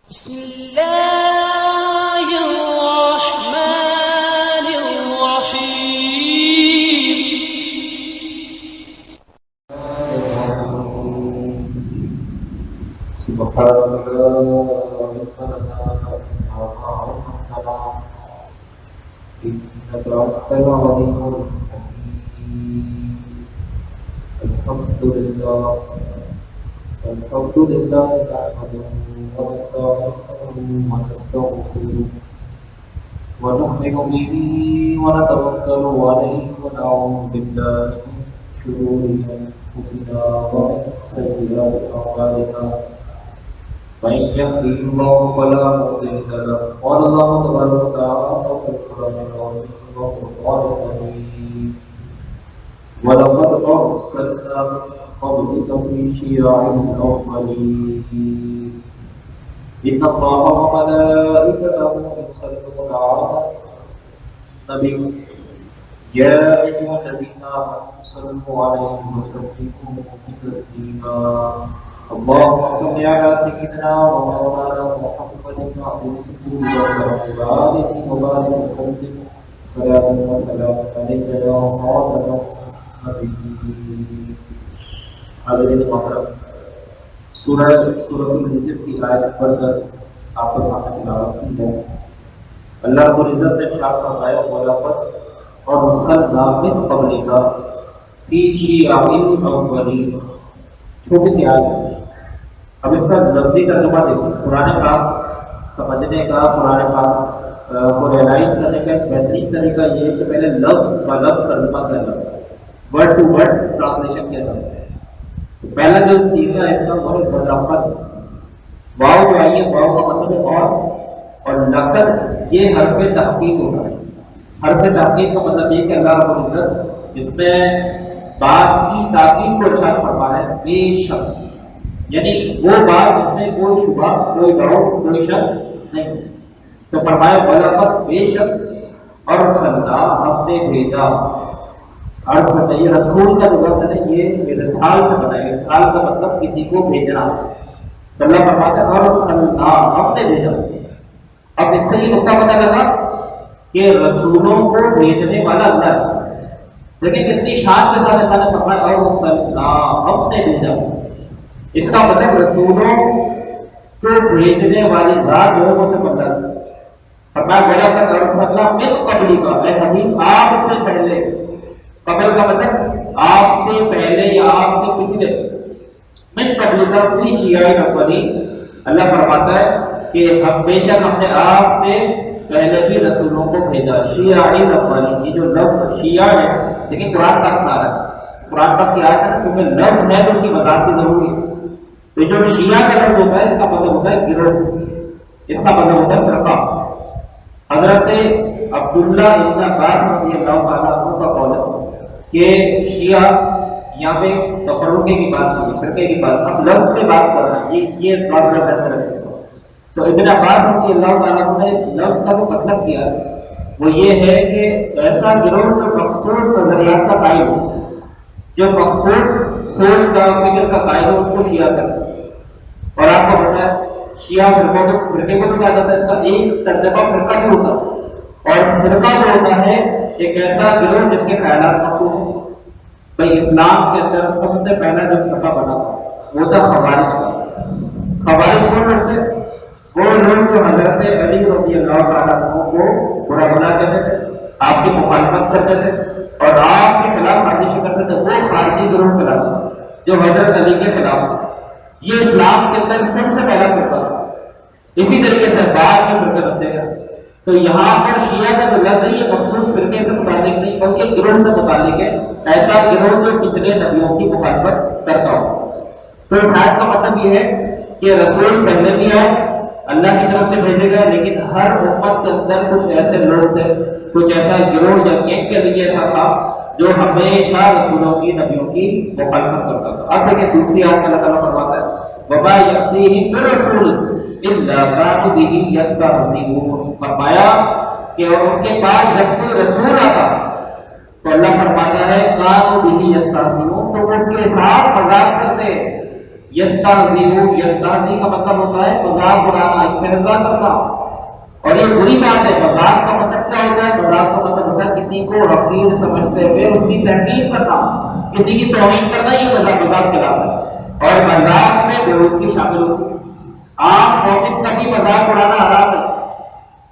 بسم اللہ الرحمن الرحیم الحمد لله نحمده ونستعينه ونستغفره ونؤمن به ونتوكل عليه ونعوذ بالله من شرور انفسنا ومن سيئات اعمالنا من يهده الله فلا مضل له قال الله تبارك وتعالى في القرآن العظيم والقرآن الكريم ولقد أرسلنا قبلك في شيع الأولين إن الله وملائكته يصلون على النبي يا أيها الذين آمنوا صلوا عليه وسلموا تسليما اللهم صل على سيدنا ومولانا محمد وآله وبارك وسلم صلاة وسلام عليك يا مولانا حاضرین محترم، سورۃ الحجر کی آیت نمبر 10 آپ کے سامنے تلاوت کی ہے۔ اللہ رب العزت نے ارشاد فرمایا وَلَقَدْ أَرْسَلْنَا مِن قَبْلِكَ فِي شِيَعِ الْأَوَّلِينَ، چھوٹی سی آیت ہے۔ اب اس کا لفظی ترجمہ دیکھیں۔ قرآن پاک سمجھنے کا، قرآن پاک کو ریئلائز کرنے کا ایک بہترین طریقہ یہ ہے کہ پہلے لفظ ب لفظ ترجمہ کرنا، ورڈ ٹو ورڈ ٹرانسلیشن کیا جاتا ہے۔ پہلا جو سیکھا ہے اس کا وہ ہے لقد، واو جو آئی ہے واو کا مطلب ہے اور لقد یہ حرف تحقیق ہوتا ہے۔ حرف تحقیق کا مطلب یہ کہ اللہ رب العزت اس میں بات کی تاکید کو ارشاد فرما ہے بے شک، یعنی وہ بات جس میں کوئی شبہ، کوئی ڈاؤٹ، کوئی شک نہیں۔ تو فرمایا ولقد، بے شک، ارسلنا، ہم نے بھیجا۔ ارسل یہ رسول کا جو لفظ ہے یہ رسال سے بنا ہے۔ رسال کا مطلب کسی کو بھیجنا۔ تو اللہ فرماتا ہے ارسلنا، ہم نے بھیجا۔ اب اس سے یہ نقطہ پتہ لگا کہ رسولوں کو بھیجنے والا اللہ ہے، لیکن کتنی شان کے ساتھ اللہ نے فرمایا ارسلنا، ہم نے بھیجا۔ اس کا مطلب رسولوں کو بھیجنے والی ذات جو ہے وہ سے بدلا۔ فرمایا ولقد ارسلنا من قبلک، اے حبیب آپ سے پہلے، قبل کا مطلب آپ سے پہلے یا آپ کے پچھلے، من قبل کا فی شیع الاولین، اللہ فرماتا ہے کہ ہم بے شک ہم نے آپ سے پہلے بھی رسولوں کو بھیجا۔ شیع الاولین، یہ جو لفظ شیعہ ہے لیکن قرآن تک نہ رہا ہے، قرآن تک کی آیت ہے کیونکہ لفظ ہے تو اس کی وضاحت کی ضروری ہے۔ تو جو شیعہ کا لفظ ہوتا ہے اس کا مطلب ہوتا ہے گروہ، اس کا مطلب ہوتا ہے فرقہ۔ حضرت عبداللہ ابن عباس رضی اللہ تعالیٰ عنہ کا قول ہے کہ شیعہ یہاں پہ تفرقے کی بات کی، فرقے کی بات، اب لفظ پہ بات کر رہے ہیں، یہ بات بہتر ہے۔ تو ابن عباس رضی اللہ تعالیٰ عنہ نے اس لفظ کا جو مطلب کیا وہ یہ ہے کہ ایسا گروہ جو مخصوص نظریات کا قائل ہو، جو مخصوص سوچ کا، فکر کا قائل ہو، اس کو شیعہ کرتا ہے۔ اور آپ کو پتا ہے شیعہ فرقے کو تو کیا جاتا ہے، اس کا ایک ترجمہ فرقہ بھی ہوتا ہے، اور فرقہ جو ہوتا ہے ایک ایسا گروہ جس کے خیالات مخصوص ہیں۔ بھائی اسلام کے اندر سب سے پہلا جو فرقہ بنا وہ تھا خوارج کا۔ خوارج کون لوگ تھے؟ وہ لوگ جو حضرت علی رضی اللہ تعالیٰ عنہ کو برا بنا کرتے تھے، آپ کی مخالفت کرتے تھے اور آپ کے خلاف سازشیں کرتے تھے، وہ خارجی گروہ کہلاتے تھے جو حضرت علی کے خلاف تھے۔ یہ اسلام کے اندر سب سے پہلا فرقہ تھا۔ اسی طریقے سے بعد میں فرقے بنتے گئے۔ تو یہاں پر شیعہ کا جو لفظ ہے یہ مخصوص فرقے سے متعلق نہیں بلکہ گروہ سے متعلق ہے، ایسا گروہ جو پچھلے نبیوں کی مخالفت کرتا ہو۔ تو اس آیت کا مطلب یہ ہے کہ رسول پہلے بھی آئے، اللہ کی طرف سے بھیجے گئے، لیکن ہر امت کے اندر کچھ ایسے لوگ تھے، کچھ ایسا گروہ یا گینگ کے لیے ایسا تھا جو ہمیشہ رسولوں کی، نبیوں کی مخالفت کرتا تھا۔ اب دیکھیں دوسری آیت میں اللہ تعالیٰ فرماتا ہے وَمَا يَأْتِيهِمْ بِرَسُولٍ إِلَّا كَانُوا بِهِ يَسْتَهْزِئُونَ، فرمایا کہ ان کے پاس جب کوئی رسول آتا تو اللہ فرماتا ہے کانوا بِهِ يَسْتَهْزِئُونَ، تو اس کے ساتھ مذاق کرتے، یستہزی کا مطلب ہوتا ہے مذاق اڑانا، استہزاء کرنا، اور یہ بری بات ہے۔ مذاق کا مطلب کیا ہوتا ہے؟ مذاق کا مطلب ہوتا ہے کسی کو حقیر سمجھتے ہوئے اس کی تحقیر کرنا، کسی کی توہین کرنا، یہ مذاق کہلاتا ہے۔ اور مذاق میں بےعدگی شامل ہوتی ہے، عام مومن کا بھی مذاق اڑانا حرام ہے۔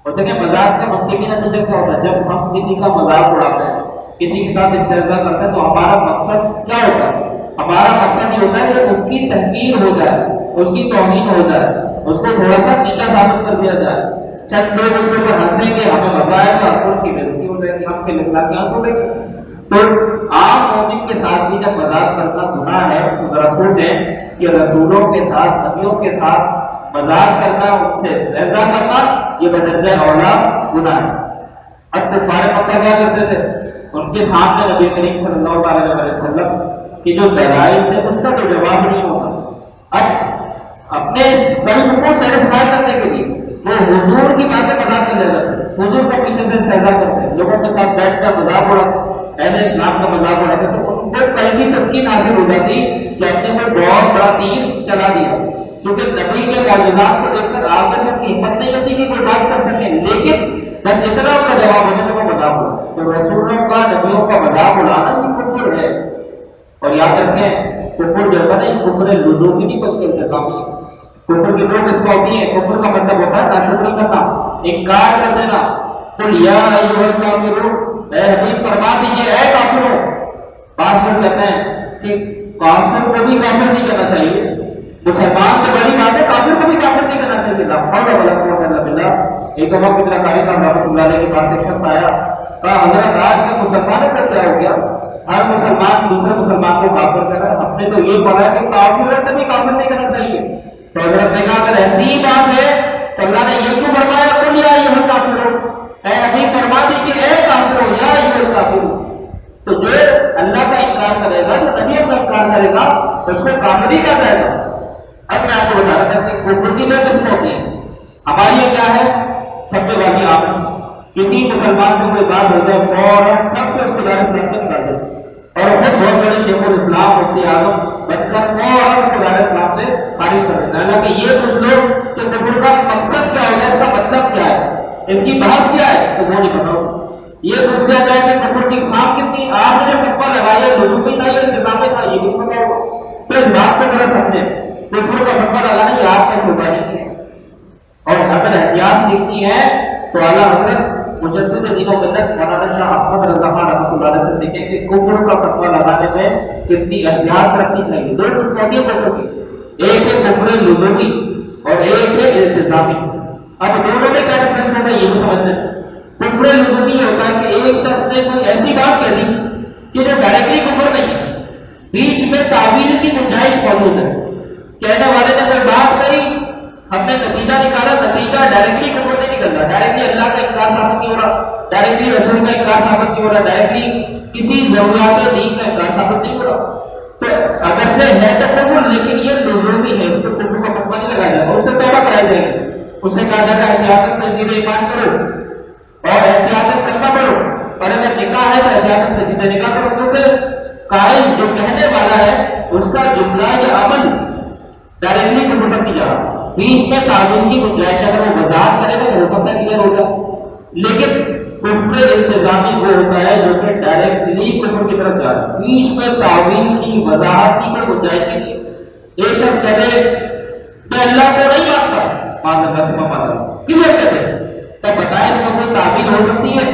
اور دیکھیں مذاق کا منطقی نتیجہ کیا ہوتا ہے؟ جب ہم کسی کا مذاق اڑاتے ہیں، کسی کے ساتھ استہزاء کرتے ہیں، تو ہمارا مقصد کیا ہوتا ہے؟ ہمارا مقصد یہ ہوتا ہے کہ اس کی تحقیر ہو جائے، اس کی توہین ہو جائے، اس کو تھوڑا سا نیچا ثابت کر دیا جائے، چند لوگ اس کے اوپر ہنسیں گے، ہمیں مزہ آئے گا، اور اس کی بےعزتی ہو جائے گی، ہم کے اخلاق یہاں سو گے۔ تو عام مومن کے ساتھ بھی جب مذاق کرنا گناہ ہے، تو ذرا سوچیں کہ رسولوں کے ساتھ، نبیوں کے ساتھ مذاق کرنا، ان سے استہزاء کرنا، یہ بدرجہ اولا گناہ ہے۔ اب کفار مکہ کیا کرتے تھے؟ ان کے سامنے نبی کریم صلی اللہ علیہ وسلم کی جو دلائل تھے اس کا تو جواب نہیں ہوتا۔ اب اپنے قلب کو سیٹسفائی کرنے کے لیے وہ حضور کی باتیں مذاق میں لے جاتے ہیں، حضور کو پیچھے سے استہزاء کرتے ہیں، لوگوں کے ساتھ بیٹھ کر مذاق اڑاتے، اہل اسلام کا مذاق اڑاتے، تو ان کو قلبی تسکین حاصل ہو جاتی کہ اپنے پر بہت بڑا تیر چلا دیا، کیونکہ نبی کے معجزات کو دیکھ کر آپ میں سب کی ہمت نہیں ہوتی کہ کوئی بات کر سکے، لیکن بس اتنا ان کا جواب ہوتا ہے کہ وہ مذاق اڑا۔ تو رسولوں کا، نبیوں کا مذاق اڑانا یہ کفر ہے۔ اور یاد رکھیں کفر جو ہے نا، کفر لزومی نہیں بلکہ التزامی ہے۔ کفر کی دو قسم ہوتی ہیں۔ کفر کا مطلب ہوتا ہے ناشکری کرنا، انکار کر دینا۔ قل یا ایھا الکافرون، اے حبیب فرما دیجیے اے کافروں۔ بعض لوگ کہتے ہیں کہ کافر کو بھی کافر نہیں کرنا چاہیے، مسلمان تو بڑی بات ہے، کافر کو بھی کافر نہیں کرنا چاہیے۔ لا حول ولا قوۃ الا باللہ۔ ایک وقت میرا قاری صاحب رحمۃ اللہ علیہ کے پاس ایک شخص آیا، کہا حضرت آج کے مسلمانوں کا کیا ہو گیا؟ ہر مسلمان دوسرے مسلمان کو کافر کر رہا ہے، ہم نے تو یہ پڑھا ہے کہ کافر کبھی کافر نہیں کرنا چاہیے۔ تو حضرت نے کہا اگر ایسی ہی بات ہے تو اللہ نے یہ کیوں فرمایا قل یا ایھا الکافرون، اے ابھی فرما دیجیے اے کافروں، یا ایھا الکافرون۔ تو جو اللہ کا انکار کرے گا، جو نبی کا انکار کرے گا، اس کو کافر ہی کہا جائے گا۔ اب میں آپ کو بتا رہا تھا کہ کفر کی دو قسمیں ہوتی ہیں۔ ہماری یہ کیا ہے؟ سب والی آپ کسی مسلمان سے کوئی بات ہو جائے فوراً تب سے اس کو دار اسلام سے نکال دیں، اور خود بہت بڑے شیخ الاسلام مفتی اعظم بن کر فوراً اس کو دار اسلام سے خارج کر دیتا ہے۔ حالانکہ یہ کچھ لوگ کہ کفر کا مقصد کیا ہوگا، اس کا مطلب کیا ہے، اس کی بحث کیا ہے، تو وہ نہیں پتا ہوگا۔ یہ پوچھ لیا جائے کہ کفر کی اقسام کتنی، آپ نے فتویٰ لگایا لزومی تھا یا انتظامی تھا، یہ بھی پتا ہوگا۔ تو اس بات کو ذرا سمجھیں، کفر کا فتویٰ لگانا یہ آپ کے شعبہ نہیں ہے، اور اگر احتیاط سیکھنی ہے تو اعلیٰ حضرت مجدد دین و ملت مولانا شاہ احمد رضا خان رحمۃ اللہ علیہ سے سیکھیں کہ کفر کا فتویٰ لگانے میں کتنی احتیاط رکھنی چاہیے۔ دو قسم ہوتی ہے کفر کی، ایک ہے کفر لزومی اور ایک ہے التزامی۔ اب دونوں میں کیا ڈفرنس ہوتا ہے یہ بھی سمجھتے ہیں۔ کفر لزومی ہوتا ہے کہ ایک شخص نے کوئی ایسی بات کہہ دی کہ جو ڈائریکٹلی کفر نہیں ہے، بیچ میں تعویل کی گنجائش موجود ہے۔ کہنے والے نے کوئی بات کہی، ہم نے نتیجہ نکالا، نتیجہ ڈائریکٹلی کفر نہیں نکل رہا، ڈائریکٹلی اللہ کا انکار ثابت نہیں ہو رہا، ڈائریکٹلی رسول کا انکار ثابت نہیں ہو رہا، ڈائریکٹلی کسی ضروریات دین کا انکار ثابت نہیں ہو رہا۔ تو اگرچہ ہے تو کفر، لیکن یہ لزومی ہے، اس کو کفر کا فتویٰ نہیں لگایا جاتا، اس سے توبہ کرائی جائے گی، اس سے کہا جائے گا احتیاطاً تجدید ایمان کرو اور احتیاطاً کلمہ پڑھو، اور اگر نکاح ہے تو احتیاطاً تجدید نکاح کرو، کیونکہ قائل جو کہنے والا ہے اس کا جملہ یا عمل ڈائریکٹلی کفر تک نہیں جا رہا، بیچ میں تعویل کی گنجائش اگر وہ وضاحت کرے گا تو ہو سکتا ہے کلیئر ہو جائے۔ لیکن کفر التزامی وہ ہوتا ہے جو کہ ڈائریکٹلی کفر کی طرف جا رہا ہے، بیچ میں تعویل کی وضاحت کی کوئی گنجائش نہیں ہے۔ ایک شخص کہتے کہ اللہ کو نہیں مانتا، مان اللہ سے مانتا، کلیئر کہتے تب بتائیں اس میں کوئی تعویل ہو سکتی ہے،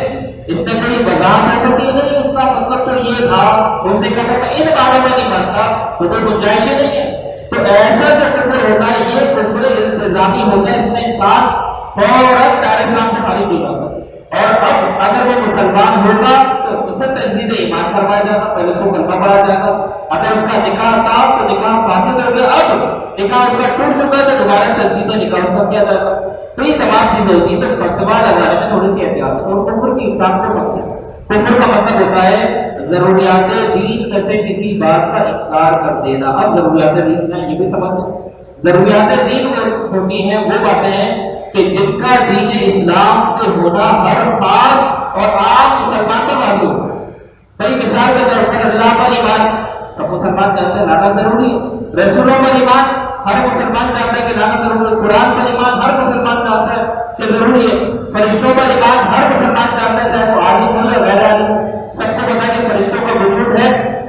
اس میں کوئی وضاحت ہو سکتی ہے؟ نہیں، اس کا مطلب تو یہ تھا، اس نے کہا کہ ان باروں میں نہیں مانتا تو کوئی گنجائش ہی نہیں ہے۔ تو ایسا جو کفر ہوتا ہے یہ کفر التزامی ہوتا ہے، اس میں انسان فوراً دار اسلام سے خارج ہو جاتا ہے، اور اب اگر وہ مسلمان ہوگا تو اسے تجدید ایمان کروایا جائے گا، پہلے اس کو کلمہ پڑھا جائے گا۔ اگر اس کا نکاح تھا تو نکاح فاسد ہو گیا، اب نکاح اس کا ٹوٹ چکا ہے تو دوبارہ تجدید نکاح اس کا کیا جائے گا۔ تو یہ تمام چیزیں ہوتی ہیں، تو فتویٰ لگانے میں تھوڑی سی احتیاط ہے، اور کفر کی اقسام کو سمجھیں۔ کفر کا مطلب ہوتا ہے ضروریات دین میں سے کسی بات کا انکار کر دینا۔ اب ضروریات دین میں یہ بھی سمجھیں، ضروریات دین ہوتی ہیں وہ باتیں ہیں کہ جن کا دین اسلام سے ہونا ہر خاص اور عام مسلمان کا واجب ہو۔ بھائی مثال کے طور پر اللہ پر ایمان، سب مسلمان جانتے ہیں لانا ضروری ہے. رسولوں پر ایمان ہر مسلمان جانتا ہے کہ لانا ضروری ہے. قرآن پر ایمان ہر مسلمان جانتا ہے کہ ضروری ہے. فرشتوں پر ایمان ہر مسلمان جانتا ہے چاہے وہ عالم ہو یا غیر عالم ہو. سب کو پتا ہے کہ فرشتوں کا وجود ہے.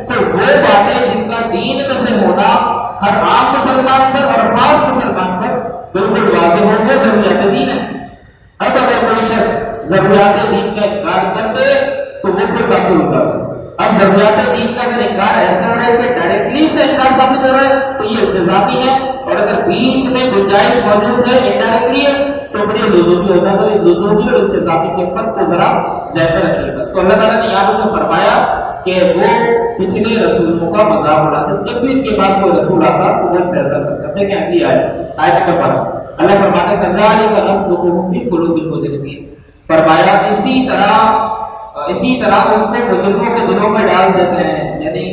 تو وہ باتیں جن کا دین میں سے ہونا ہر عام مسلمان پر اور خاص مسلمان پر بالکل واضح ہو وہ ضروریات دین ہے. اب اگر کوئی شخص ضروریات دین کا انکار کر دے تو وہ پھر باقی ہوتا ہے. اب ضروریات دین کا اگر انکار ایسا ہو رہا ہے کہ ڈائریکٹلی اس کا انکار ثابت ہو رہا ہے تو یہ التزامی ہے, اور اگر بیچ میں گنجائش موجود ہے انڈائریکٹلی ہے تو پھر یہ لزومی ہوتا ہے. تو یہ لزومی اور التزامی کے فرق کو ذرا ذہن رکھیے گا. تو اللہ تعالیٰ نے یہاں پر فرمایا کہ وہ پچھلے رسولوں کا مذاق اڑاتے. جب بھی ان کے پاس کوئی رسول آتا تو وہ فیصلہ کرتے. دیکھیں اگلی آیت نمبر 12 اللہ فرماتے ہیں کذالک نسلکہ فی قلوب المجرمین. فرمایا اسی طرح اس میں مجرموں کے دلوں میں ڈال دیتے ہیں. یعنی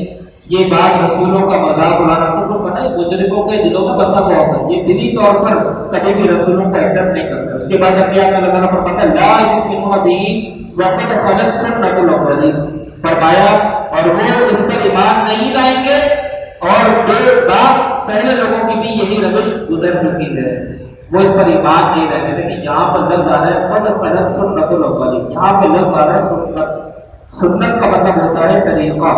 یہ بات رسولوں کا مذاق اڑانا تو پتہ ہے مجرموں کے دلوں میں بسا ہوا ہوتا ہے. یہ دلی طور پر کبھی بھی رسولوں کو ایکسپٹ نہیں کرتے. اس کے بعد اب کیا اللہ تعالیٰ فرماتا ہے لا یؤمنون بہ وقد خلت سنۃ الاولین. فرمایا اور وہ اس پر ایمان نہیں لائیں گے اور جو بات پہلے لوگوں کی بھی یہی روش گزر چکی ہے وہ اس پر ایمان نہیں رہتے. لیکن یہاں پر لفظ آ رہا ہے قد خلت سنۃ الاولین. یہاں پہ لفظ آ رہا ہے سنت. سنت کا مطلب ہوتا ہے طریقہ,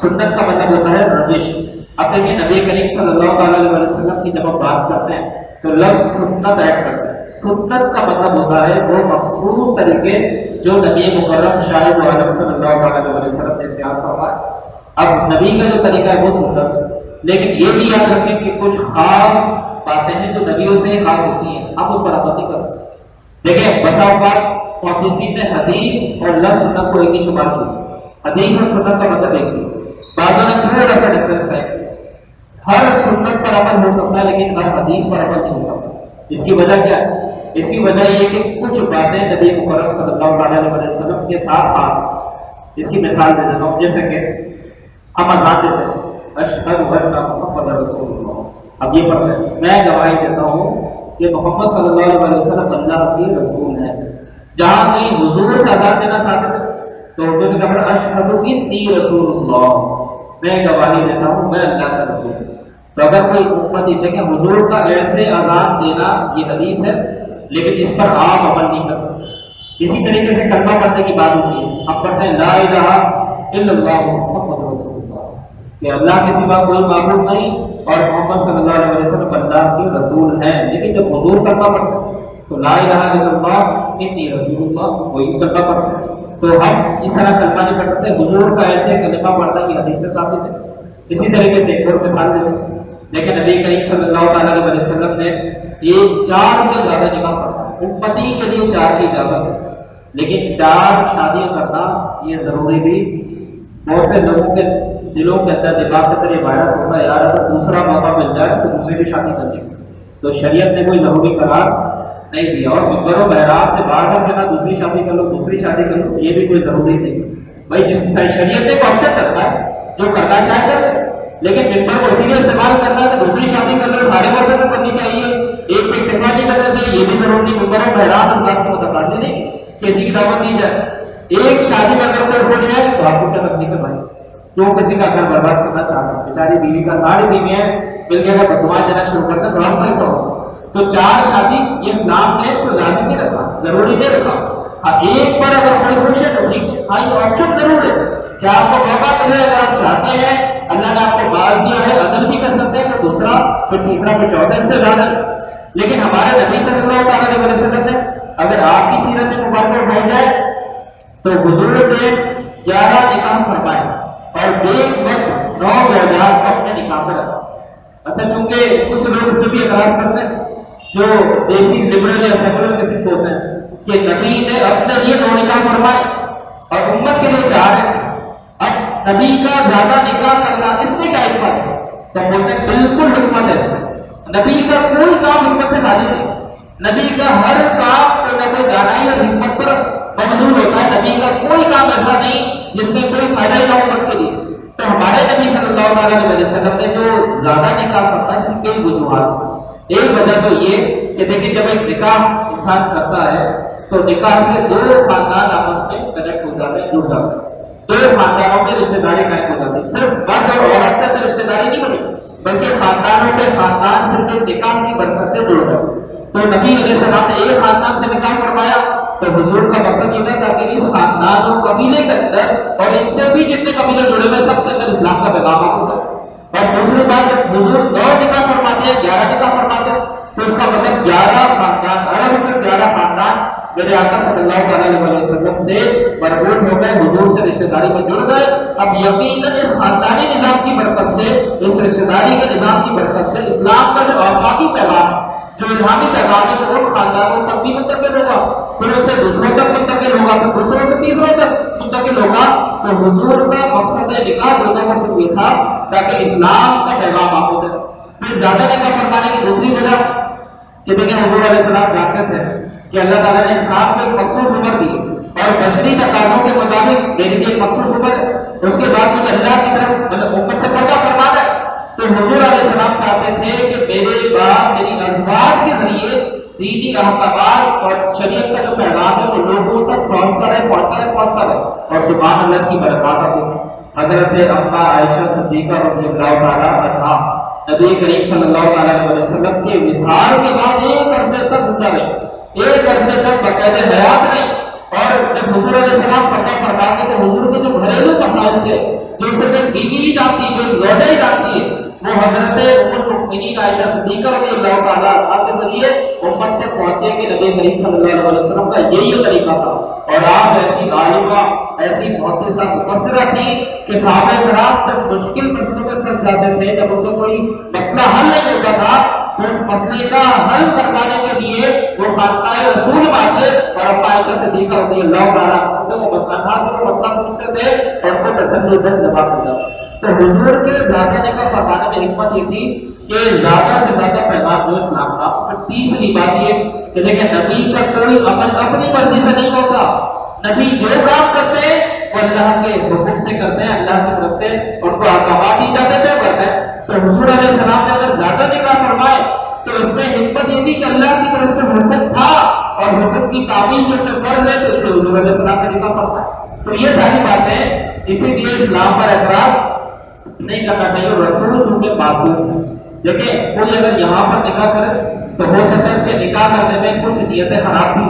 سنت کا مطلب ہوتا ہے روش. اب دیکھیں نبی کریم صلی اللہ علیہ وسلم کی جب ہم بات کرتے ہیں تو لفظ سنت ایڈ کرتے ہیں. سنت کا مطلب ہوتا ہے وہ مخصوص طریقے جو نبی مکرم شاہد عالم صلی اللہ علیہ وسلم نے اختیار فرمایا. اب نبی کا جو طریقہ ہے وہ سنت. لیکن یہ بھی یاد رکھیں کہ کچھ خاص باتیں ہیں جو نبیوں سے خاص ہوتی ہیں, ہم اس پر عمل نہیں کرتے. دیکھیں بسا اوقات محدثین نے حدیث اور لفظ سنت کو ایک ہی شمار کیا. حدیث اور سنت کا مطلب ایک ہی. بعضوں نے تھوڑا سا ڈفرینس ہے. ہر سنت پر عمل ہو سکتا ہے لیکن ہر حدیث پر عمل نہیں ہو سکتا. اس کی وجہ کیا ہے؟ اس کی وجہ یہ کہ کچھ باتیں نبی مکرم صلی اللہ علیہ وسلم کے ساتھ خاص ہیں. اس کی مثال دے دیتا ہوں. جیسے کہ ہم اذان دیتے ہیں اشہد ان محمد رسول اللہ. اب یہ پڑھتے ہیں میں گواہی دیتا ہوں کہ محمد صلی اللہ علیہ وسلم اللہ کے رسول ہیں. جہاں کہیں حضور سے اذان دینا چاہتے تھے تو حضور نے کہا اشہد انی رسول اللہ, میں گواہی دیتا ہوں میں اللہ کا رسول ہوں. تو اگر کوئی امتی دیکھیں حضور کا ایسے اذان دینا یہ حدیث ہے لیکن اس پر آپ عمل نہیں کر سکتے. اسی طریقے سے کلمہ پڑھنے کی بات ہوتی ہے. ہم پڑھتے ہیں لا الہ الا اللہ محمد رسول اللہ, کہ اللہ کے سوا کوئی معبود نہیں اور محمد صلی اللہ علیہ وسلم اللہ کے رسول ہیں. لیکن جب حضور کلمہ پڑھتے ہیں تو لا الہ الا اللہ انی رسول اللہ وہی کلمہ پڑھتے ہیں. تو ہم اس طرح کلمہ نہیں پڑھ سکتے. حضور کا ایسے کلمہ پڑھنا یہ حدیث سے ثابت ہے. اسی طریقے سے ایک اور مثال دیتے ہیں. لیکن نبی کریم صلی اللہ علیہ وسلم نے یہ 4 سے زیادہ نکاح پڑھا. امتی کے لیے 4 کی اجازت ہے لیکن 4 شادیاں کرنا یہ ضروری بھی. بہت سے لوگوں کے دلوں کے اندر دماغ کے اندر یہ وائرس ہوتا ہے یار اگر دوسرا موقع مل جائے تو دوسری بھی شادی کر لیں. تو شریعت نے کوئی ضروری قرار نہیں دیا. اور ممبر و محراب سے باہر کر کے دوسری شادی کر لو دوسری شادی کر لو یہ بھی کوئی ضروری نہیں. بھائی جس شریعت نے آپشن رکھا ہے جو کرنا چاہے کر, لیکن ممبر کو اسی لیے استعمال کرنا ہے کہ دوسری شادی کرنا سارے مردوں کو کرنی چاہیے. ایک پہ اکتفا نہیں کرنا چاہیے یہ بھی ضروری نہیں. ممبر و محراب اس بات کو متقاضی نہیں کسی کی دعوت دی جائے. ایک شادی میں اگر کوئی خوش ہے تو آپ کو کیا تکلیف ہے بھائی, کیوں کسی کا گھر برباد کرنا چاہتا ہے. بیچاری بیوی کا ساری بیویاں مل کے اگر بدعائیں دینا شروع کرتے ہیں تو ہم نہیں کرو. تو 4 شادی یہ اسلام نے کوئی لازم نہیں رکھا, ضروری نہیں رکھا. ہاں ایک بار اگر کوئی خوش ہے تو ٹھیک ہے, ہاں یہ آپشن ضرور ہے کہ آپ کو موقع ملے. اگر آپ چاہتے ہیں اللہ نے آپ کو باز دیا ہے عدل بھی کر سکتے ہیں تو دوسرا پھر تیسرا پھر چوتھا اس سے زیادہ. لیکن ہمارے نبی صلی اللہ علیہ وسلم نے اگر آپ کی سیرت مبارکہ ہو جائے تو حضور نے 11 نکاح فرمائے اور ایک وقت 9 زوجات کو اپنے نکاح میں رکھا. اچھا چونکہ کچھ لوگ اس میں بھی اعتراض کرتے ہیں جو دیسی لبرل یا سیکولر قسم کے ہوتے ہیں کہ نبی نے اپنے لیے 9 نکاح فرمائے اور امت کے لیے 4 ہے. اب نبی کا زیادہ نکاح کرنا اس میں کیا حکمت ہے؟ تو بولتے ہیں بالکل حکمت ہے. نبی کا کوئی کام حکمت سے خالی نہیں. نبی کا ہر کام کوئی نہ کوئی دانائی اور حکمت پر مبذول ہوتا ہے. نبی کا کوئی کام ایسا نہیں جس میں کوئی فائدہ ہی نہ امت کے لیے. تو ہمارے نبی صلی اللہ علیہ وسلم نے جو زیادہ نکاح کرتا ہے اس کی کئی وجوہات. ایک وجہ تو یہ کہ دیکھیں جب ایک نکاح انسان کرتا ہے تو نکاح سے 2 خاندان آپس میں کنیکٹ ہو جاتے ہیں, جڑ جاتے ہیں. دو خاندانوں میں رشتے داری قائم ہو جاتی. صرف مرد اور عورت کے اندر رشتے داری نہیں بنی بلکہ خاندانوں کے خاندان صرف نکاح کی برکت سے جڑ گئے. تو نبی علیہ السلام نے ایک خاندان سے نکاح فرمایا تو حضور کا مقصد یہ تھا کہ اس خاندان اور قبیلے کے اندر اور ان سے بھی جتنے قبیلے جڑے ہوئے سب کے اندر اسلام کا پیغام ہو جائے. اور دوسری بات جب حضور 9 نکاح فرماتے ہیں 11 نکاح فرماتے ہیں تو اس کا مطلب 11 خاندان عرب کے 11 خاندان میرے آقا صلی اللہ علیہ وسلم سے مربوط ہو گئے, حضور سے رشتے داری میں جڑ گئے. اب یقیناً اس خاندانی نظام کی برکت سے, اس رشتے داری کے نظام کی برکت سے اسلام کا جو آفاقی پیغام جو الہامی پیغام ہے تو ان خاندانوں تک بھی منتقل ہوگا, پھر ان سے دوسروں تک منتقل ہوگا, پھر دوسروں سے تیسروں تک منتقل ہوگا. تو حضور کا مقصد نکاح ہونے کا صرف یہ تھا تاکہ اسلام کا پیغام آپ ہو جائے. پھر زیادہ نکاح فرمانے کی دوسری وجہ کہ دیکھیں حضور علیہ السلام جانتے تھے کہ اللہ تعالیٰ نے انسان کو ایک مخصوص عمر دی اور بشری تقاضوں کے مطابق میری بھی ایک مخصوص عمر ہے, اس کے بعد مجھے اللہ کی طرف مطلب امت سے پردہ فرمانا ہے. تو حضور علیہ السلام چاہتے تھے کہ میرے بعد میری ازواج کے ذریعے دینی احکامات اور شریعت کا جو پیغام ہے وہ لوگوں تک پہنچتا رہے اور سبحان اللہ کی برکات آتی ہے. حضرت اما عائشہ صدیقہ رضی اللہ تعالیٰ عنہا نبی کریم صلی اللہ علیہ وسلم کے وصال کے بعد ایک عرصے تک زندہ رہے, ایک عرصے تک باقاعدہ حیات نہیں. اور جب حضور علیہ السلام پردہ فرماتے تو حضور کے جو گھریلو مسائل تھے جو صرف بیوی ہی جانتی ہے, جو زوجہ ہی جانتی ہے, وہ حضرت ام المؤمنین عائشہ صدیقہ رضی اللہ تعالیٰ عنہا کے ذریعے امت تک پہنچے کہ نبی کریم صلی اللہ علیہ وسلم کا یہی طریقہ تھا. اور آپ ایسی عالمہ ایسی محدثہ مفسرہ تھی کہ صحابہ کرام جب مشکل مسئلوں کے طرف جاتے تھے, جب اسے کوئی مسئلہ حل نہیں ہوتا تھا تو اس مسئلے کا حل کروانے کے لیے وہ خانقاہ رسول میں آتے اور اما عائشہ صدیقہ رضی اللہ تعالیٰ عنہا سے وہ مسئلہ پوچھتے تھے اور ان کو تسلی بخش جواب ملتا. تو حضور کے زیادہ نکاح فرمانے میں حکمت یہ تھی کہ زیادہ سے زیادہ پیغام جو اسلام کا. پھر تیسری بات یہ کہ دیکھیں نبی کا کوئی عمل اپنی مرضی سے نہیں ہوتا, نبی جو کام کرتے ہیں وہ اللہ کے حکم سے کرتے ہیں, اللہ کی طرف سے ان کو احکامات دی جاتے تھے کرتے ہیں. تو حضور علیہ السلام نے اگر زیادہ نکاح فرمائے تو اس میں حکمت یہ تھی کہ اللہ کی طرف سے حکم تھا اور حکم کی تعمیل جو فرض ہے تو اس لیے حضور علیہ السلام نے نکاح فرمائے. تو یہ ساری باتیں اسی لیے اسلام پر اعتراض نہیں کرنا چاہیے. رسول چونکہ معصوم ہے, دیکھیں کوئی اگر یہاں پر نکاح کرے تو ہو سکتا ہے اس کے نکاح کرنے میں کچھ نیتیں خراب تھی,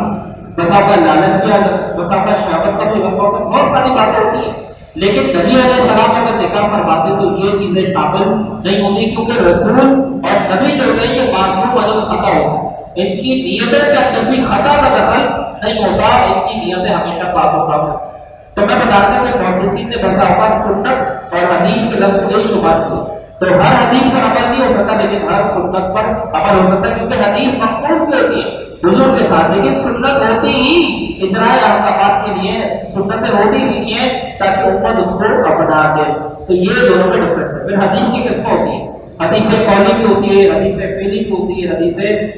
بسا کا لالچ کیا, بسا کا شہوت کا بھی وقت, بہت ساری باتیں ہوتی ہیں. لیکن نبی علیہ السلام اگر نکاح فرماتے تو یہ چیزیں شامل نہیں ہوتی کیونکہ رسول اور نبی جو ہے یہ معصوم عدم خطا ہوتا ہے. ان کی نیتیں کا کبھی خطا کا دخل نہیں ہوتا, ان کی نیتیں ہمیشہ پاک و صاف ہوتی. تو میں بتاتا ہوں کہ محدثین نے بسا اوقات سنت اور حدیث کے لفظ کو ہی شمار کیا. تو ہر حدیث پر عمل نہیں ہو سکتا لیکن ہر سنت پر عمل ہو سکتا ہے کیونکہ حدیث مخصوص بھی ہوتی ہے حضور کے ساتھ, لیکن سنت ہوتی ہی اجراء احکامات کے لیے, سنتیں ہوتی اسی لیے تاکہ امت اس کو اپنا دے. تو یہ دونوں میں ڈفرنس ہے. پھر حدیث کی قسمیں ہوتی ہیں, حدیث قولی بھی ہوتی ہے, حدیث فعلی بھی ہوتی ہے, حدیث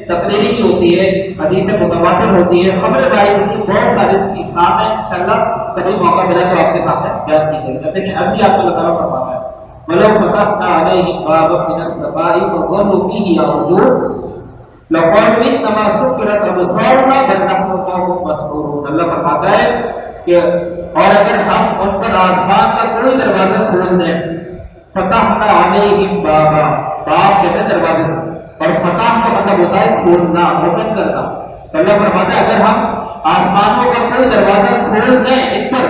تقریری بھی ہوتی ہے, حدیث متواتر ہوتی ہے, خبر واحد ہوتی ہے. بہت سارے اس کی اقسام ہیں. انشاءاللہ کبھی موقع ملا تو آپ کے سامنے بیان کی جائے گا. لیکن ابھی آپ کو اللہ تعالیٰ فرمانا ہے وَلَوْ فَتَحْنَا عَلَيْهِمْ بَابًا مِنَ السَّمَاءِ فَظَلُّوا فِيهِ يَعْرُجُونَ لَقَالُوا إِنَّمَا سُكِّرَتْ أَبْصَارُنَا بَلْ نَحْنُ قَوْمٌ مَسْحُورُونَ. اللہ فرماتا ہے کہ اور اگر ہم ان پر آسمان کا کوئی دروازہ کھول دیں, فَتَحْنَا عَلَيْهِمْ بَابًا, باب کہتے ہیں دروازے, اور فتح کا مطلب ہوتا ہے کھولنا, اوپن کرنا. تو اللہ فرماتا ہے اگر ہم آسمانوں کا کوئی دروازہ کھول دیں ان پر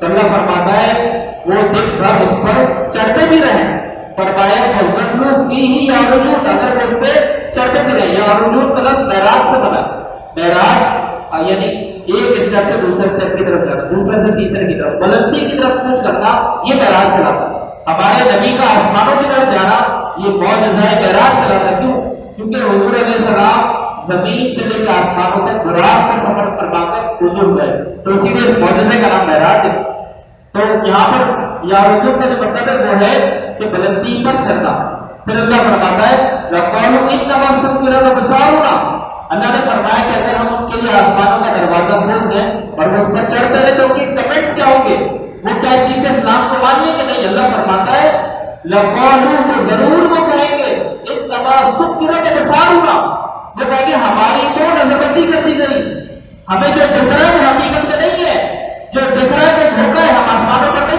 تو اللہ فرماتا ہے وہ دن رات اس پر چڑھتے بھی رہیں. فرمایا فَظَلُّوا فِيهِ يَعْرُجُونَ, اگر اس پہ چڑھتے بھی رہیں. یعرجون کا لفظ معراج سے بنا, معراج یعنی ایک اسٹیپ سے دوسرے اسٹیپ کی طرف جانا, دوسرے سے تیسرے کی طرف, بلندی کی طرف کوچ کرنا, یہ معراج کہلاتا ہے. ہمارے نبی کا آسمانوں کی طرف جانا یہ معجزہ معراج کہلاتا ہے. کیوں؟ کیونکہ حضور علیہ السلام زمین سے لے کے آسمانوں تک براق کا سفر فرما کر حضور گئے, تو اسی لیے اس معجزے کا نام معراج ہے. تو یہاں پر یعرجون کا جو مطلب ہے وہ ہے کہ بلندی پر چڑھنا. پھر اللہ فرماتا ہے لَقَالُوا إِنَّمَا سُكِّرَتْ أَبْصَارُنَا, اللہ نے فرمایا کہ اگر ہم ان کے لیے آسمانوں کا دروازہ کھول دیں اور وہ اس پر چڑھتے رہے تو ان کے کمنٹس کیا ہوں گے, وہ کیا اس چیز کے اسلام کو مانیں کہ نہیں. اللہ فرماتا ہے لَقَالُوا, وہ ضرور وہ کہیں گے إِنَّمَا سُكِّرَتْ أَبْصَارُنَا, وہ کہیں گے ہماری تو نظر بندی کر دی گئی, ہمیں جو دکھ رہا ہے وہ حقیقت میں نہیں ہے, جو دکھ رہا ہے وہ دھوکہ ہے, ہم آسمانوں پر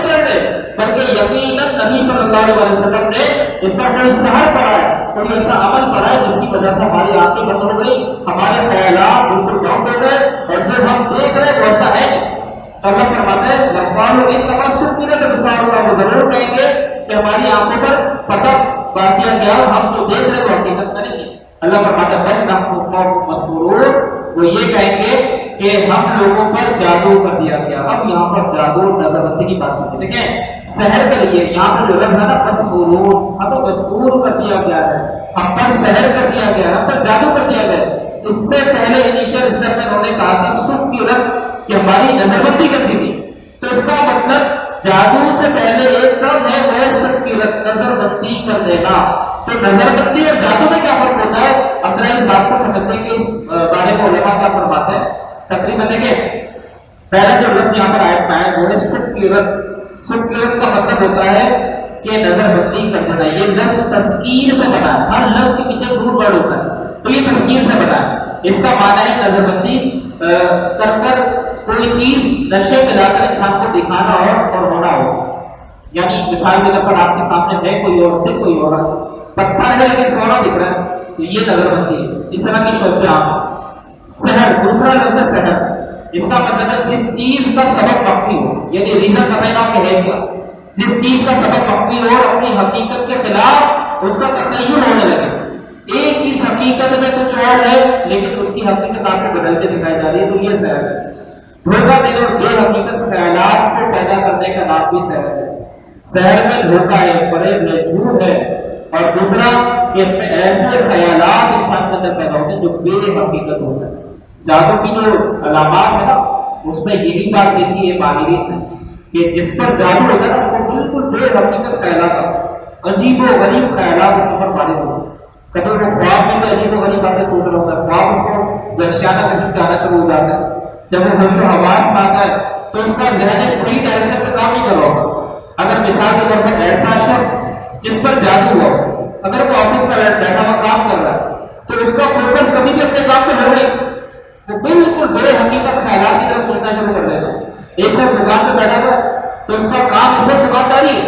یقیناً نبی صلی اللہ علیہ وسلم نے اس پر کوئی سحر پڑا ہے، کوئی ایسا عمل پڑا ہے جس کی وجہ سے ہماری آنکھیں بند ہو گئی، ہمارے خیالات بالکل ڈاؤن ہو گئے، اور جو ہم دیکھ رہے ہیں وہ ایسا ہے نہیں۔ تو اللہ فرماتے ہیں لقالوا ان تمسکنا بابصارنا، وہ ضرور کہیں گے کہ ہماری آنکھوں پر پٹا کیا گیا، ہم جو دیکھ رہے ہیں وہ حقیقت میں نہیں ہے۔ اللہ فرماتا ہے بل نحن قوم مسحورون، وہ یہ کہیں گے کہ ہم لوگوں پر جادو کر دیا گیا۔ اب یہاں پر جادو نظر بندی کی بات ہوتی ہے، دیکھیں سحر کے لیے یہاں پر جو لفظ ہے نا مسحورون، ہمیں مسحور کر دیا گیا ہے، ہم پر سحر کر دیا گیا ہے، ہم پر جادو کر دیا گیا ہے۔ اس سے پہلے انیشل اسٹیپ میں انہوں نے کہا تھا سکرت، کہ ہماری نظر بندی کر دی تھی، تو اس کا مطلب جادو سے پہلے ایک ٹرم ہے وہ ہے سکرت، نظر بندی کر دینا۔ تو نظر بندی اور جادو میں کیا فرق ہوتا ہے؟ اب ذرا اس بات کو سمجھنے کے اس بارے میں علماء کیا فرماتے ہیں، تقریباً دیکھیں پہلا جو لفظ یہاں پر آیت میں ہے وہ ہے سکرت۔ سکرت کا مطلب ہوتا ہے کہ نظر بندی کر دینا۔ یہ لفظ تذکیر سے بنا ہے، ہر لفظ کے پیچھے روٹ ورڈ ہوتا ہے، تو یہ تذکیر سے بنا ہے۔ اس کا معنی ہے نظر بندی کر کر کوئی چیز نشے میں لا کر انسان کو دکھانا ہو اور ہونا ہو، یعنی مثال کے طور پر آپ کے سامنے ہے کوئی اور دکھ کوئی اور پتھر ہے لیکن سونا دکھ رہا ہے، تو یہ نظر بندی ہے۔ اس طرح کی شوق عام سحر، دوسرا لفظ ہے سحر، اس کا مطلب ہے جس چیز کا سبب مخفی ہو، یعنی ریزن بتائیں کہ ہے کیا، جس چیز کا سبب مخفی ہو اور اپنی حقیقت کے خلاف اس کا تخیل ہونے لگے۔ ایک چیز حقیقت میں کچھ اور ہے لیکن اس کی حقیقت آپ کو بدلتے دکھائی جا رہی ہے، تو یہ سحر ہے۔ دھوکہ دے اور بے حقیقت خیالات کو پیدا کرنے کا نام بھی سحر ہے۔ سحر میں دھوکہ ہے، فریب ہے، جھوٹ ہے، اور دوسرا کہ اس میں ایسے خیالات انسان کے اندر پیدا ہوتے ہیں جو بے حقیقت ہوتے ہیں۔ جادو کی جو علامات ہے نا اس میں یہ بھی بات دیکھی ہے ماہرین نے کہ جس پر جادو ہوتا ہے نا اس کو بالکل بے حقیقت خیالات، عجیب و غریب خیالات اس پر مارے ہوتے ہیں۔ کبھی وہ خواب میں بھی عجیب و غریب باتیں سوچ رہا ہوتا ہے، خواب اس کو وحشیانہ قسم سے آنا شروع ہو جاتا ہے۔ جب وہ ہوش و حواس میں آتا ہے تو اس کا ذہن صحیح ڈائریکشن پہ کام نہیں کر رہا ہوگا۔ اگر مثال کے طور پر ایسا شخص جس پر جادو ہوا، اگر وہ آفس میں بیٹھا ہوا کام کر رہا ہے تو اس کا فوکس کبھی بھی اپنے کام پہ ہو نہیں، وہ بالکل بے حقیقت خیالات کی طرف سوچنا شروع کر دیتا ہے۔ ایک شخص دکان پہ بیٹھا ہوا تو اس کا کام صرف دکانداری ہے،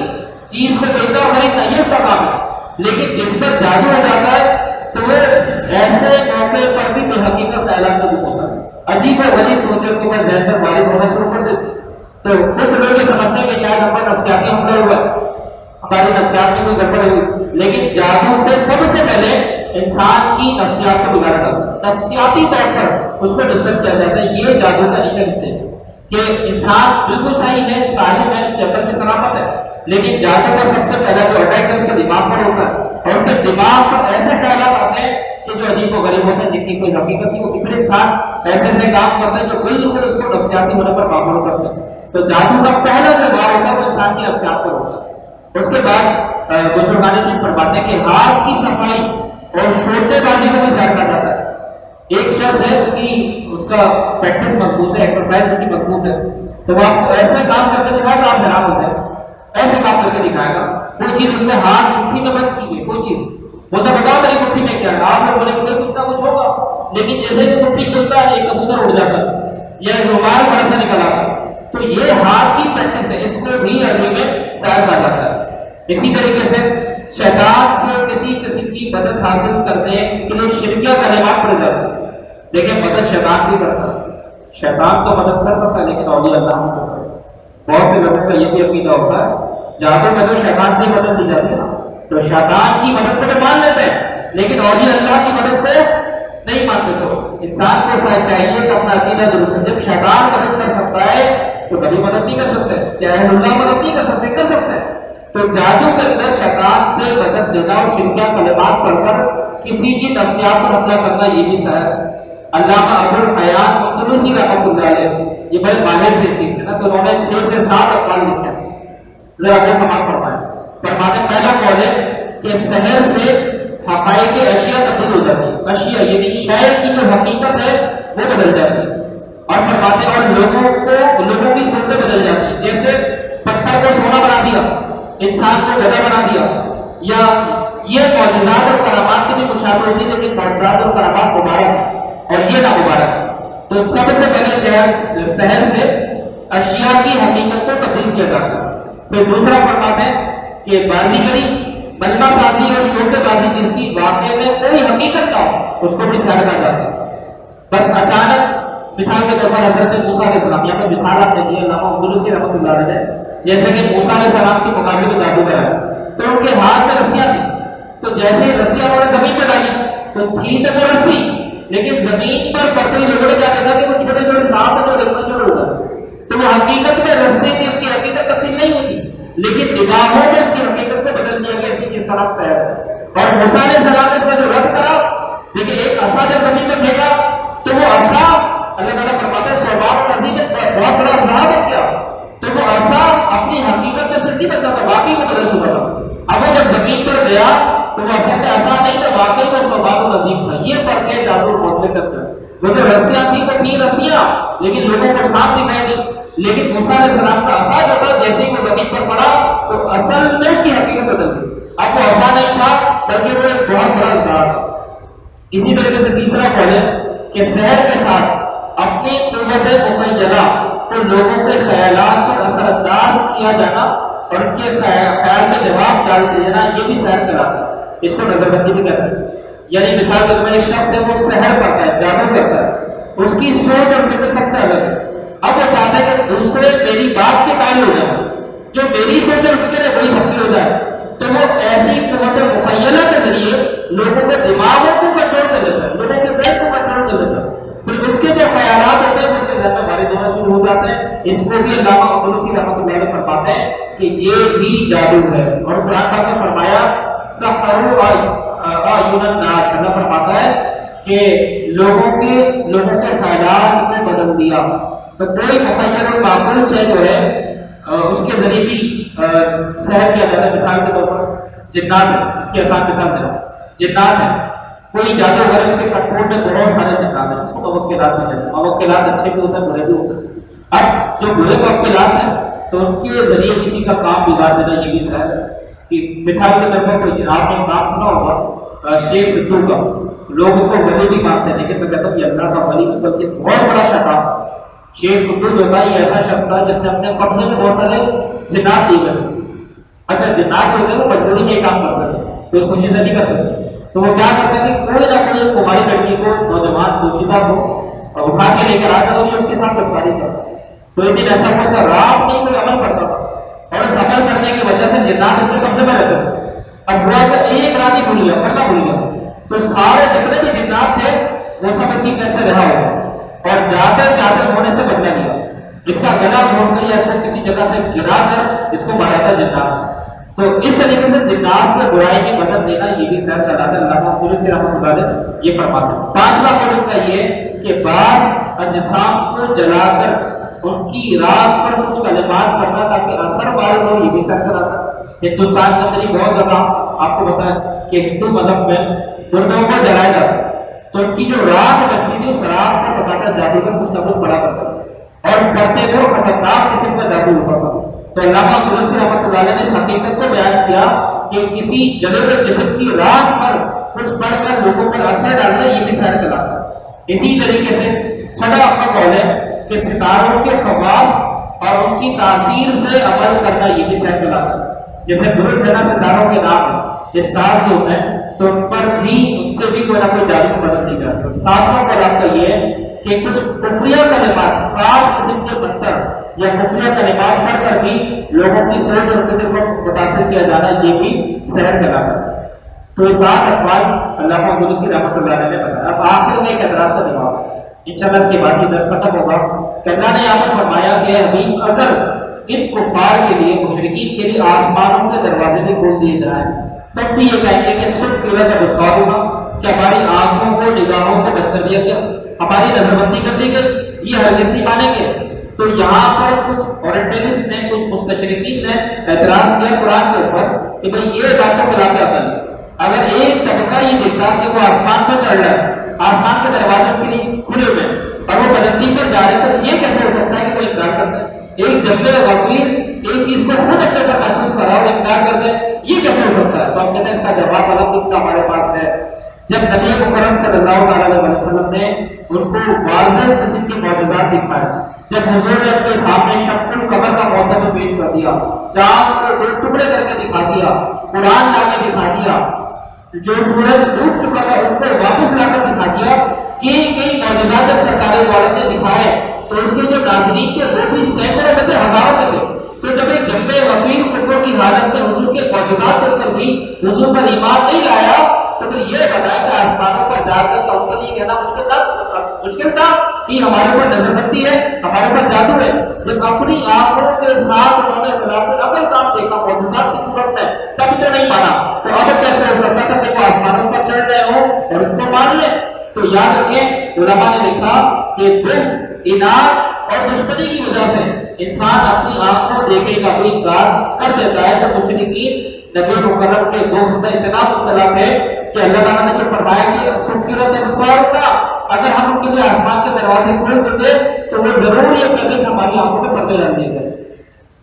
چیز کو بیچنا اور خریدنا، یہ اس کا کام ہے۔ لیکن جس پر جادو ہو جاتا ہے تو وہ ایسے موقع پر بھی بے حقیقت خیالات میں ڈوب ہوتا ہے، عجیب و غریب سوچے اس کے بعد ذہن پر وارد ہونا شروع کر دیتے۔ تو کچھ لوگ یہ سمجھتے ہیں کہ شاید ہم پر نفسیاتی حملہ ہوا ہے، ہماری نفسیات کی کوئی گڑبڑ ہوئی، لیکن جادو سے سب سے پہلے انسان کی نفسیات کو بگاڑا جاتا ہے، نفسیاتی طور پر اس کو ڈسٹرب کیا جاتا ہے۔ یہ جادو کا انیشل اسٹیج ہے کہ انسان بالکل صحیح ہے، صاحب ہے، اس کے اندر میں سلامت ہے، لیکن جادو کا سب سے پہلا جو اٹیک ہے اس کے دماغ پر ہوتا ہے، اور اس کے دماغ پر ایسے خیالات آتے ہیں کہ جو عجیب و غریب ہوتے ہیں، جن کی کوئی حقیقت نہیں ہوتی، پھر انسان ایسے ایسے کام کرتے ہیں جو بالکل اس کو نفسیاتی ہونے پر معمول کرتے ہیں۔ تو جادو کا پہلا جو وار ہوتا ہے وہ انسان کی نفسیات پر ہوتا ہے۔ اس کے بعد بزرگان دین فرماتے ہیں کہ ہاتھ کی صفائی اور شوٹے بازی کو بھی سیٹ کیا جاتا ہے۔ ایک شخص ہے اس کا پریکٹس مضبوط ہے، ایکسرسائز اس کی مضبوط ہے، تو وہ آپ کو ایسے کام کر کے دکھائے گا آپ حیران ہوتے ہیں، ایسے کام کر کے دکھائے گا، کوئی چیز اس میں ہاتھ مٹھی میں بند کی گئی، کوئی چیز بولتا بتاؤ میری مٹھی میں کیا ہے، آپ لوگ بولے مجھے کچھ نہ کچھ ہوگا، لیکن جیسے بھی مٹھی کھلتا ہے ایک کبوتر اڑ جاتا ہے یا رومال بڑا سا نکل آتا ہے۔ تو یہ ہاتھ کی پریکٹس ہے، اس کو بھی عربی میں سائنس آ جاتا ہے۔ اسی طریقے سے شیطان سے کسی قسم کی مدد حاصل کرتے ہیں کہ لوگ شرکیہ کلمات پڑھ جاتے ہیں، لیکن مدد شیطان بھی کرتا ہے، شیطان تو مدد کر سکتا ہے لیکن اولیاء اللہ نہیں کر سکتا۔ بہت سے لوگوں کا یہ بھی عقیدہ ہوتا ہے جادو میں تو شیطان سے مدد دی جاتی ہے نا، تو شیطان کی مدد کو تو مان لیتے ہیں لیکن اولیاء اللہ کی مدد کو نہیں مانتے۔ تو انسان کو چاہیے کہ اپنا عقیدہ درست ہے، جب شیطان مدد کر سکتا ہے تو کبھی مدد نہیں کر سکتے، کیا اہل اللہ مدد نہیں کر سکتے، کر سکتے ہیں۔ تو جادو کے اندر شیطان سے مدد دینا اور شرکیہ کلمات پڑھ کر کسی کی نفسیات پر حملہ کرنا، یہ بھی سحر ہے۔ علامہ ابو الحیات قدری رحمۃ اللہ علیہ یہ بڑے ماہر تھے اس چیز سے نا، تو انہوں نے 6 سے 7 اقوال لکھے ہیں، ذرا اپنے سماعت فرمائیں۔ فرماتے پہلا قول ہے کہ سحر سے حقائق اشیاء تبدیل ہو جاتی ہے، اشیاء یعنی شے کی جو حقیقت ہے وہ بدل جاتی ہے، اور فرماتے اور لوگوں کی صورتیں بدل جاتی ہیں، جیسے پتھر کو سونا بنا دیا، انسان کو گدھا بنا دیا، یا یہ معجزات اور کرامات کی بھی مشابہ ہوتی ہے، لیکن معجزات اور کرامات مبارک ہیں اور یہ نامبارک ہے۔ تو سب سے پہلے سحر سے اشیاء کی حقیقت کو تبدیل کیا جاتا ہے، پھر دوسرا فرماتے ہیں کہ بازیگری، بلبہ سازی اور شوکے بازی جس کی واقعے میں کوئی حقیقت نہ ہو، اس کو بھی سیر کر جاتا ہے۔ بس اچانک، مثال کے طور پر حضرت موسیٰ علیہ السلام، یہاں پہ مثال آپ دیکھیے علامہ قدری رحمۃ اللہ علیہ نے، جیسے کہ موسیٰ علیہ السلام کے مقابلے میں جادو کرایا، تو ان کے ہاتھ میں رسیاں تھیں، تو جیسے رسیاں انہوں نے زمین پہ ڈالی تو تھی تو وہ رسی، لیکن زمین پر پڑتے ہی لوگوں نے کیا کہا کہ وہ چھوٹے چھوٹے سانپ جو ڈرنا شروع ہو گئے، تو وہ حقیقت میں رستے کی اس کی حقیقت تبدیل نہیں ہوتی، لیکن نگاہوں میں اس کی حقیقت کو بدل دیا گیا، اسی کس طرح سے ہے۔ اور موسیٰ علیہ السلام نے اس کا جو رد کرا، لیکن ایک عصا جب زمین میں پھینکا تو وہ عصا، اللہ تعالیٰ فرماتا ہے صحباب نبی نے بہت بڑا اثرات کیا، تو وہ عصا اپنی حقیقت میں صرف نہیں بچا تھا، واقعی میں بدل چکا تھا۔ اب وہ جب زمین پر گیا تو وہ اصل میں عصا نہیں تھا، واقعی میں صحباب نبی تھا۔ یہ فرق ہے جادو اور معجزے کا۔ وہ جو رسیاں تھیں وہ تھی رسیاں، لیکن لوگوں کو سانپ دکھائی نہیں، لیکن موسیٰ علیہ السلام کا عصا جو تھا جیسے ہی وہ زمین پر پڑا تو اصل میں اس کی حقیقت بدل گئی۔ اب وہ عصا نہیں تھا بلکہ وہ ایک بہت بڑا اثرات تھا۔ اسی طریقے سے تیسرا قول ہے کہ سحر کے ساتھ اپنی قوت مخیلہ کو لوگوں کے خیالات پر اثر انداز کیا جانا اور ان کے خیال میں جواب ڈال دینا، یہ بھی سحر کراتا ہے، اس کو نظر بندی بھی کہتے ہیں۔ یعنی مثال کے طور پر ایک شخص ہے، وہ سحر کرتا ہے، جادو کرتا ہے، اس کی سوچ اور فکر سب سے الگ ہے۔ اب وہ چاہتا ہے کہ دوسرے میری بات کے قائل ہو جائیں، جو میری سوچ اور فکر ہے وہی سب کی ہو جائے، تو وہ ایسی قوت مخیلہ کے ذریعے لوگوں کے دماغوں کو کنٹرول کر لیتا ہے، لوگوں کے ذہن کو کنٹرول کر لیتا ہے، پھر اس کے جو خیالات ہوتے ہیں وہ اس کے ذہن میں بھاری ہونا شروع ہو جاتے ہیں۔ اس کو بھی علامہ قدری رحمۃ اللہ علیہ فرماتے ہیں کہ یہ بھی جادو ہے۔ اور قرآن پاک نے فرمایا سحروا اعین الناس، اللہ فرماتا ہے کہ لوگوں کے خیالات کو بدل دیا۔ تو کوئی مخیل اور معقول شے جو ہے اس کے ذریعے بھی سحر کیا جاتا ہے۔ مثال کے طور پر جنات ہے، اس کی آسان مثال دینا، جنات ہے، کوئی جادوگر اس کے کنٹرول میں بہت سارے جنات ہیں، اس کو موکلات میں کہتے ہیں۔ موکلات اچھے بھی ہوتے ہیں، برے بھی ہوتے ہیں۔ اب جو برے موکلات ہیں تو ان کے ذریعے کسی کا کام بگاڑ دینا، یہ بھی سحر ہے۔ کہ مثال کے طور پر کوئی آپ نے نام سنا ہوگا شیخ سدھو کا، لوگ اس کو ولی بھی مانتے ہیں، لیکن میں کہتا ہوں یہ اللہ کا ولی نہیں بلکہ بہت بڑا شیطان۔ شیخ سدھو جو تھا یہ ایسا شخص تھا جس نے اپنے قبضے میں بہت سارے جنات دیے گئے۔ اچھا جنات ہوتے ہیں وہ مجبوری میں کام کرتے ہیں، کوئی خوشی سے نہیں کرتے، تو وہ کیا کرتے ہیں کہ کوئی نہ کوئی ایک کماری لڑکی کو، نوجوان پوشیدہ کو اٹھا کے لے کر آتا اور اس کے ساتھ گفتگو کرتا۔ تو ایک دن ایسا کچھ رات نہیں کوئی عمل کرتا تھا، اور اس عمل کرنے کی وجہ سے جنات اس کے قبضے میں رہتے تھے۔ اب ہوا کہ ایک رات ہی بھول گیا، پڑھنا بھول گیا، تو سارے جتنے بھی جنات تھے وہ سب اس کی قید سے رہا ہوا، اور جاتے ہونے سے بدلا لیا، اس کا گلا گھونٹ کر یا اس کو کسی جگہ سے گرا کر اس کو مارا تھا جنات۔ تو اس طریقے سے جنات سے برائی کی مدد دینا یہ بھی سحر کراتا ہے۔ علامہ قدری رحمۃ اللہ علیہ یہ فرماتے ہیں۔ پانچواں قول کا یہ کہ بعض اجسام کو جلا کر ان کی رات پر کچھ کلمات کرنا تاکہ اثر وارد ہو، یہ بھی سحر کراتا ہے۔ ہندوستان کے اندر بہت زیادہ آپ کو پتا ہے کہ ہندو مذہب میں مردوں کو جلایا جاتا ہے، تو ان کی جو رات بچتی تھی اس رات کو بتاتا جادوگر کچھ نہ کچھ بڑا کرتا ہے، اور کرتے ہوئے خطرناک قسم کا جادو ہوتا تھا۔ تو علامہ قدری رحمۃ اللہ علیہ نے اس حقیقت کو بیان کیا کہ کسی جلے ہوئے جسم کی رات پر کچھ پڑھ کر لوگوں پر اثر ڈالنا یہ بھی سحر کراتا ہے۔ اسی طریقے سے چھٹا اپنا قول ہے کہ ستاروں کے خواص اور ان کی تاثیر سے عمل کرنا یہ بھی سحر کراتا ہے۔ جیسے درست جنا ستاروں کے نام اسٹار جو ہوتے ہیں تو ان پر بھی ان سے بھی کوئی نہ کوئی جادو کی مدد دی جاتی ہے۔ ساتواں قول آپ کا یہ ہے کہ کچھ کفریہ کلمات، خاص قسم کے منتر یا کفریہ کلمات پڑھ کر بھی لوگوں کی سوچ اور فکر کو متاثر کیا جانا یہ بھی سحر کراتا ہے۔ تو یہ 7 اقوال علامہ قدری رحمۃ اللہ علیہ نے بتایا۔ اب آخر میں ایک اعتراض کا جواب ہے، انشاءاللہ اس کے بعد یہ درس ختم ہوگا کہ اللہ نے یہاں پر فرمایا کہ ابھی اگر ان کفار کے لیے، مشرکین کے لیے آسمانوں کے دروازے بھی کھول دیے جائیں تب بھی یہ کہیں گے کہ سب کی وجہ کا رسوا ہوگا کہ ہماری آنکھوں کو، نگاہوں کو بند کر دیا گیا، ہماری نظر بندی کر دی گئی، یہ ہرگز نہیں مانیں گے۔ تو یہاں پر کچھ اورینٹلسٹ نے، کچھ مستشرقین نے اعتراض کیا قرآن کے اوپر کہ بھئی یہ باتوں کو لا کے عقل ہے۔ اگر ایک طبقہ یہ دیکھتا کہ وہ آسمان پر چڑھ رہا ہے، آسمان کے دروازے کے لیے کھلے ہوئے ہیں اور وہ بلندی پر جا رہے تو یہ کیسے ہو سکتا ہے کہ کوئی انکار کرتا ہے؟ ایک جبے غفیر ایک چیز کو خود اپنے پر محسوس کر رہا اور انکار کر دے، یہ کیسے ہو سکتا ہے؟ تو ہم کہتے ہیں اس کا جواب الگ ہمارے پاس ہے۔ جب نبی مکرم صلی اللہ علیہ وسلم نے ان کو واضح قسم کے معجزات دکھائے جب حضور نے اپنے سامنے شق القمر کا موضوع پیش کر دیا، چاند کو دو ٹکڑے کر کے دکھا دیا، قرآن لا کے دکھا دیا، جو سورج ڈوب چکا تھا اس پر واپس لا کر دکھا دیا، کئی معجزات جب سرکار والد نے دکھائے تو اس کے جو ناظرین تھے وہ بھی سینکڑوں میں تھے، ہزاروں میں تھے۔ تو جب ایک جنبے وفیر کفر کی حالت میں حضور کے معجزات دیکھ کر بھی حضور پر ایمان نہیں لایا، تو پھر یہ بتایا کہ آسمانوں پر جا کر توکل یہ کہنا مشکل تھا کہ ہمارے اوپر نظر بندی ہے، ہمارے اوپر جادو ہے۔ جب اپنی آنکھوں کے ساتھ انہوں نے خلاف عقل کام دیکھا معجزات کی صورت میں، تب تو نہیں مانا، تو اب کیسے ہو سکتا تھا کہ وہ آسمانوں پر چڑھ رہے ہوں اور اس کو مان لیں؟ تو یاد رکھیں علماء نے لکھا کہ بغض، اناد اور دشمنی کی وجہ سے انسان اپنی آنکھوں دیکھے کا کوئی کار کر دیتا ہے۔ تو مشرکین نبی مکرم کے بغض میں اتنا مبتلا تھے کہ اللہ تعالیٰ نے جو فرمایا کہ سکرت ابصار کا، اگر ہم ان کے لیے آسمان کے دروازے کھول دیتے تو وہ ضرور یہ کہتے کہ ہماری آنکھوں میں پردے ڈال دیے گئے۔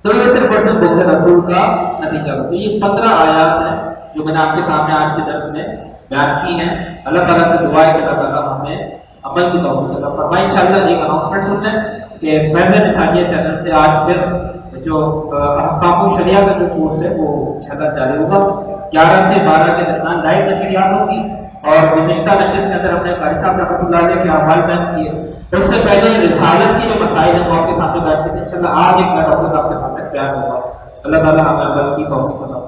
تو یہ صرف اور صرف بغض رسول کا نتیجہ ہے۔ تو یہ 15 آیات ہیں جو میں نے آپ کے سامنے آج کے درس میں بیان کی ہیں۔ اللہ تعالیٰ سے دعا ہے کہ اللہ تعالیٰ ہمیں عمل کی توفیق عطا فرمائے۔ انشاءاللہ ایک اناؤنسمنٹ سن لیں کہ فیض نساریہ چینل سے آج پھر جو احکام الشریعہ کا جو کورس ہے وہ انشاءاللہ جاری ہوگا، 11 سے 12 کے درمیان لائیو نشریات ہوگی۔ اور گزشتہ نشست کے اندر ہم نے قاری صاحب رحمۃ اللہ علیہ کے اعمال بیان کیے، اس سے پہلے رسالت کی جو مسائل ہیں وہ آپ کے سامنے بیان کیے تھے۔ انشاءاللہ آج ایک نیا ٹاپک آپ کے سامنے بیان ہوگا۔ اللہ تعالیٰ ہمیں عمل کی توفیق عطا